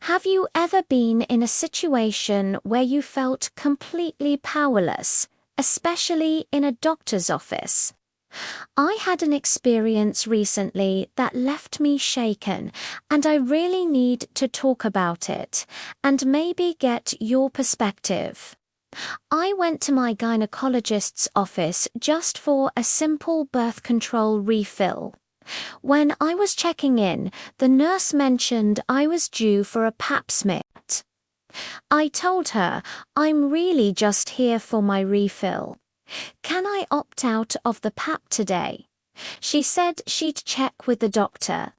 Have you ever been in a situation where you felt completely powerless, especially in a doctor's office? I had an experience recently that left me shaken, and I really need to talk about it and maybe get your perspective. I went to my gynecologist's office just for a simple birth control refill. When I was checking in, the nurse mentioned I was due for a pap smear. I told her, I'm really just here for my refill. Can I opt out of the pap today? She said she'd check with the doctor.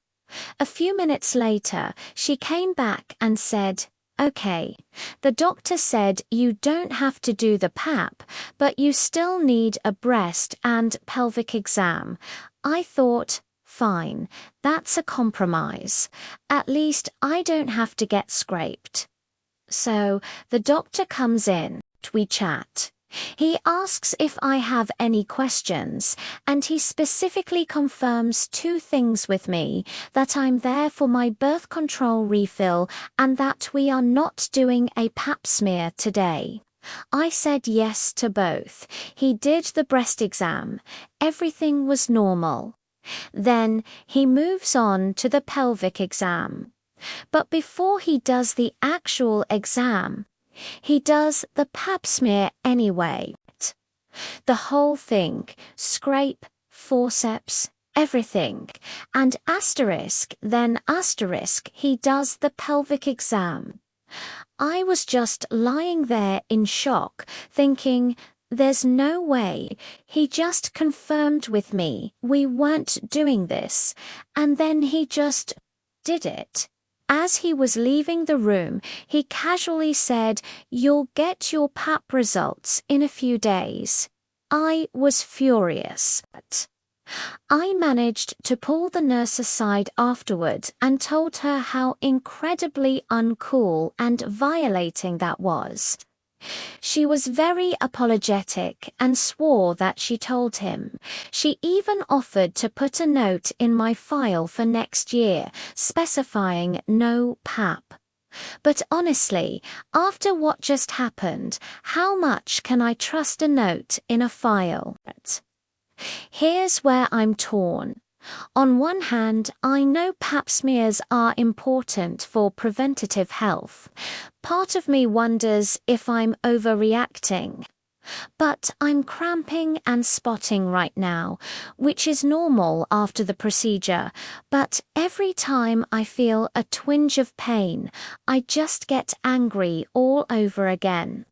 A few minutes later, she came back and said, okay, the doctor said you don't have to do the pap, but you still need a breast and pelvic exam. I thought, fine, that's a compromise. At least I don't have to get scraped. So, the doctor comes in, we chat. He asks if I have any questions, and he specifically confirms two things with me: that I'm there for my birth control refill and that we are not doing a pap smear today. I said yes to both. He did the breast exam. Everything was normal. Then he moves on to the pelvic exam. But before he does the actual exam, he does the pap smear anyway. The whole thing, scrape, forceps, everything, and then he does the pelvic exam. I was just lying there in shock, thinking, there's no way. He just confirmed with me we weren't doing this, and then he just did it. As he was leaving the room, he casually said, you'll get your pap results in a few days. I was furious. I managed to pull the nurse aside afterward and told her how incredibly uncool and violating that was. She was very apologetic and swore that she told him. She even offered to put a note in my file for next year, specifying no pap. But honestly, after what just happened, how much can I trust a note in a file? Here's where I'm torn. On one hand, I know pap smears are important for preventative health. Part of me wonders if I'm overreacting. But I'm cramping and spotting right now, which is normal after the procedure, but every time I feel a twinge of pain, I just get angry all over again.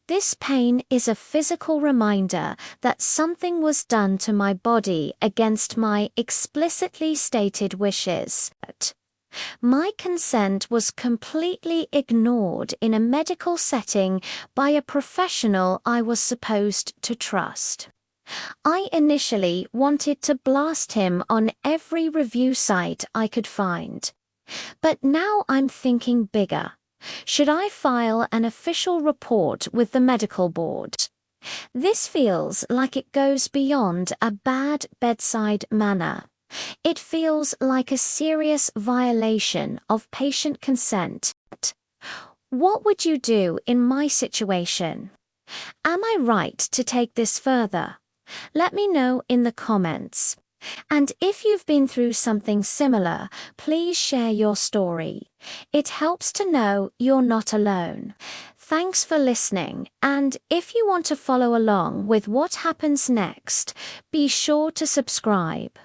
This pain is a physical reminder that something was done to my body against my explicitly stated wishes. My consent was completely ignored in a medical setting by a professional I was supposed to trust. I initially wanted to blast him on every review site I could find. But now I'm thinking bigger. Should I file an official report with the medical board? This feels like it goes beyond a bad bedside manner. It feels like a serious violation of patient consent. What would you do in my situation? Am I right to take this further? Let me know in the comments. And if you've been through something similar, please share your story. It helps to know you're not alone. Thanks for listening, and if you want to follow along with what happens next, be sure to subscribe.